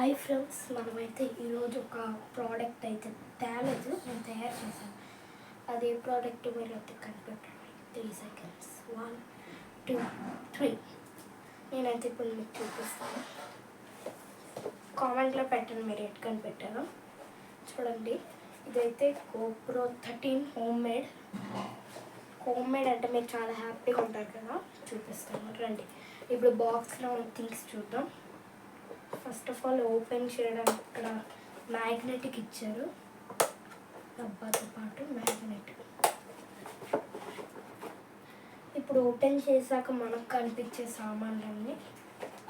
Hi friends, మనమైతే ఈరోజు ఒక ప్రోడక్ట్ అయితే తేలేదు, నేను తయారు చేశాను. అదే ప్రోడక్ట్ మీరు అయితే కనిపెట్టండి. 3 seconds. 1 2 3. నేనైతే ఇప్పుడు మీకు చూపిస్తాను. కామెంట్లో పెట్టండి మీరు ఎటు కనిపెట్టారో. చూడండి, ఇదైతే GoPro 13 హోమ్ మేడ్ అంటే మీరు చాలా హ్యాపీగా ఉంటారు కదా. చూపిస్తాను రండి. ఇప్పుడు బాక్స్లో ఉన్న థింగ్స్ చూద్దాం. ఫస్ట్ ఆఫ్ ఆల్ ఓపెన్ చేయడానికి ఇక్కడ మ్యాగ్నెటిక్ ఇచ్చారు, డబ్బాతో పాటు మ్యాగ్నెట్. ఇప్పుడు ఓపెన్ చేశాక మనకు కనిపించే సామాన్లన్నీ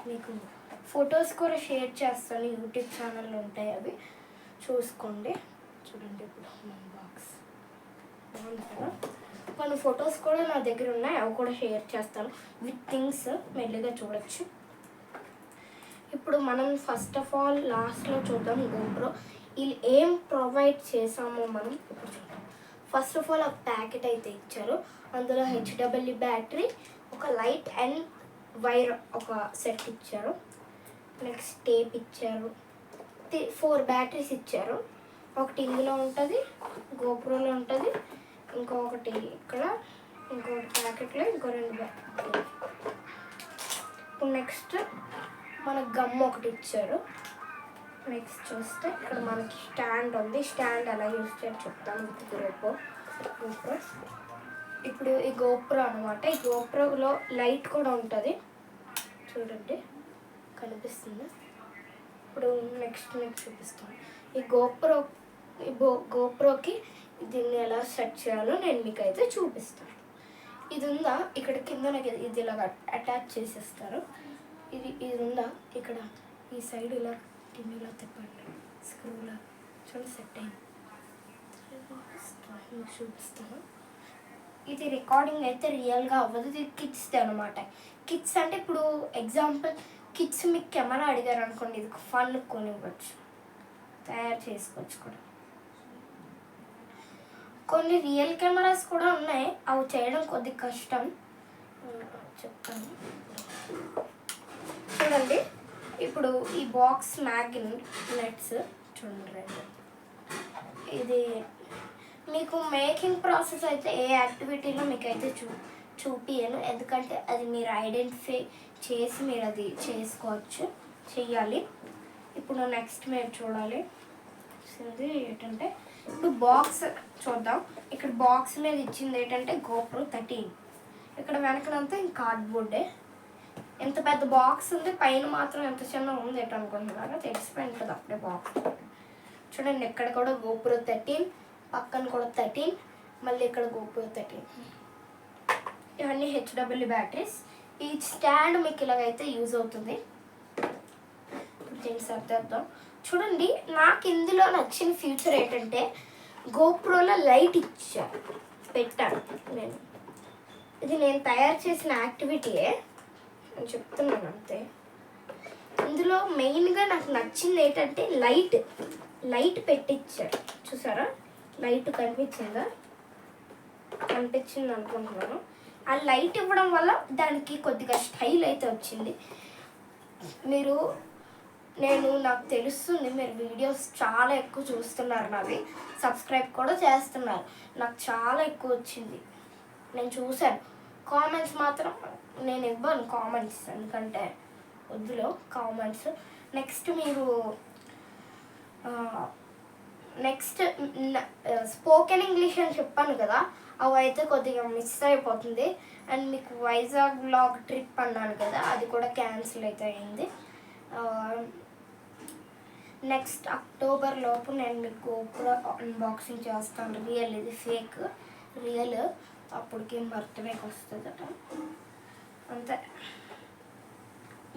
మీకు ఫొటోస్ కూడా షేర్ చేస్తాను, యూట్యూబ్ ఛానల్లో ఉంటాయి, అవి చూసుకోండి. చూడండి ఇప్పుడు మన బాక్స్ బాగుంది కదా. కొన్ని ఫొటోస్ కూడా నా దగ్గర ఉన్నాయి, అవి కూడా షేర్ చేస్తాను విత్ థింగ్స్, మెల్లిగా చూడొచ్చు. ఇప్పుడు మనం ఫస్ట్ ఆఫ్ ఆల్ లాస్ట్లో చూద్దాం. GoPro వీళ్ళు ఏం ప్రొవైడ్ చేసామో మనం ఇప్పుడు చూద్దాం. ఫస్ట్ ఆఫ్ ఆల్ ఒక ప్యాకెట్ అయితే ఇచ్చారు, అందులో HW బ్యాటరీ, ఒక లైట్ అండ్ వైర్ ఒక సెట్ ఇచ్చారు. నెక్స్ట్ టేప్ ఇచ్చారు, 4 బ్యాటరీస్ ఇచ్చారు. ఒకటి ఇందులో ఉంటుంది, GoProలో ఉంటుంది, ఇంకొకటి ఇక్కడ, ఇంకొకటి ప్యాకెట్లో, ఇంకో 2 బ్యాటరీ. ఇప్పుడు నెక్స్ట్ మనకు గమ్ ఒకటి ఇచ్చారు. నెక్స్ట్ చూస్తే ఇక్కడ మనకి స్టాండ్ ఉంది. స్టాండ్ ఎలా యూజ్ చేయాలో చెప్తాను విత్ GoPro. ఇప్పుడు ఈ GoPro అనమాట. ఈ GoProలో లైట్ కూడా ఉంటుంది, చూడండి కనిపిస్తుంది. ఇప్పుడు నెక్స్ట్ మీకు చూపిస్తాను. ఈ GoProకి దీన్ని ఎలా సెట్ చేయాలో నేను మీకు అయితే చూపిస్తాను. ఇది ఉందా ఇక్కడ కింద ఇది ఇలాగ అటాచ్ చేసేస్తారు. ఇది ఉందా ఇక్కడ ఈ సైడ్ ఇలా టిన్నీలో తిప్పండి, స్క్రూలా చూడండి సెట్ అయింది. చూపిస్తాను. ఇది రికార్డింగ్ అయితే రియల్గా అవ్వదు, ఇది కిడ్స్ది అనమాట. కిడ్స్ అంటే ఇప్పుడు ఎగ్జాంపుల్ కిడ్స్ మీకు కెమెరా అడిగారు అనుకోండి, ఇది ఫన్ కొనివ్వచ్చు, తయారు చేసుకోవచ్చు కూడా. కొన్ని రియల్ కెమెరాస్ కూడా ఉన్నాయి, అవి చేయడం కొద్దిగా కష్టం, చెప్తాను. చూడండి ఇప్పుడు ఈ బాక్స్ మ్యాగ్నెట్స్ చూడండి. ఇది మీకు మేకింగ్ ప్రాసెస్ అయితే ఏ యాక్టివిటీలో మీకైతే చూపియను, ఎందుకంటే అది మీరు ఐడెంటిఫై చేసి మీరు అది చెయ్యాలి. ఇప్పుడు నెక్స్ట్ మీరు చూడాలి ఏంటంటే, ఇప్పుడు బాక్స్ చూద్దాం. ఇక్కడ బాక్స్ మీద ఇచ్చింది ఏంటంటే GoPro 13. ఇక్కడ వెనకనంతా ఇంక కార్డ్బోర్డే. ఎంత పెద్ద బాక్స్ ఉంది, పైన మాత్రం ఎంత చిన్న ఉంది ఏంటి అనుకుంటున్నారా, తెలిసిపోయి ఉంటుంది అప్పుడే బాక్స్. చూడండి ఇక్కడ కూడా GoPro 13, పక్కన కూడా 13, మళ్ళీ ఇక్కడ GoPro 13. ఇవన్నీ HW బ్యాటరీస్. ఈ స్టాండ్ మీకు ఇలాగైతే యూజ్ అవుతుంది. ఇప్పుడు దీన్ని సర్దేద్దాం. చూడండి, నాకు ఇందులో నచ్చిన ఫీచర్ ఏంటంటే GoProలో లైట్ పెట్టాను నేను. ఇది నేను తయారు చేసిన యాక్టివిటీయే, నేను చెప్తున్నాను అంతే. ఇందులో మెయిన్గా నాకు నచ్చింది ఏంటంటే లైట్ పెట్టించారు. చూసారా, లైట్ కనిపించింది అనుకుంటున్నాను. ఆ లైట్ ఇవ్వడం వల్ల దానికి కొద్దిగా స్టైల్ అయితే వచ్చింది. నాకు తెలుస్తుంది మీరు వీడియోస్ చాలా ఎక్కువ చూస్తున్నారు, నావి సబ్స్క్రైబ్ కూడా చేస్తున్నారు. నాకు చాలా ఎక్కువ వచ్చింది, నేను చూశాను. కామెంట్స్ మాత్రం నేను ఇవ్వను కామెంట్స్, ఎందుకంటే వద్దులో కామెంట్స్. నెక్స్ట్ స్పోకెన్ ఇంగ్లీష్ అని చెప్పాను కదా, అవి అయితే కొద్దిగా మిస్ అయిపోతుంది. అండ్ మీకు వైజాగ్ వ్లాగ్ ట్రిప్ అన్నాను కదా, అది కూడా క్యాన్సిల్ అయితే అయింది. నెక్స్ట్ అక్టోబర్ లోపు నేను మీకు GoPro అన్బాక్సింగ్ చేస్తాను. ఇది ఫేక్, రియల్ అప్పటికి బర్త్డేకి వస్తుందట అంతే.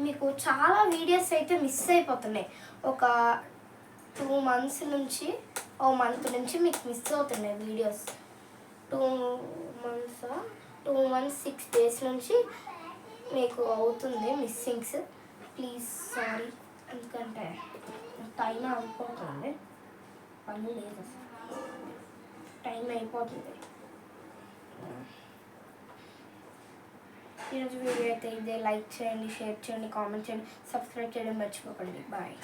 మీకు చాలా వీడియోస్ అయితే మిస్ అయిపోతున్నాయి. ఒక 2 months నుంచి, ఓ మంత్ నుంచి మీకు మిస్ అవుతున్నాయి వీడియోస్. 2 months 6 days నుంచి మీకు అవుతుంది మిస్సింగ్స్. ప్లీజ్ సారీ, ఎందుకంటే టైం అయిపోతుంది, పని లేదు, టైం అయిపోతుంది. ఈరోజు వీడియో అయితే ఇదే. లైక్ చేయండి, షేర్ చేయండి, కామెంట్ చేయండి, సబ్స్క్రైబ్ చేయడం మర్చిపోకండి. బాయ్.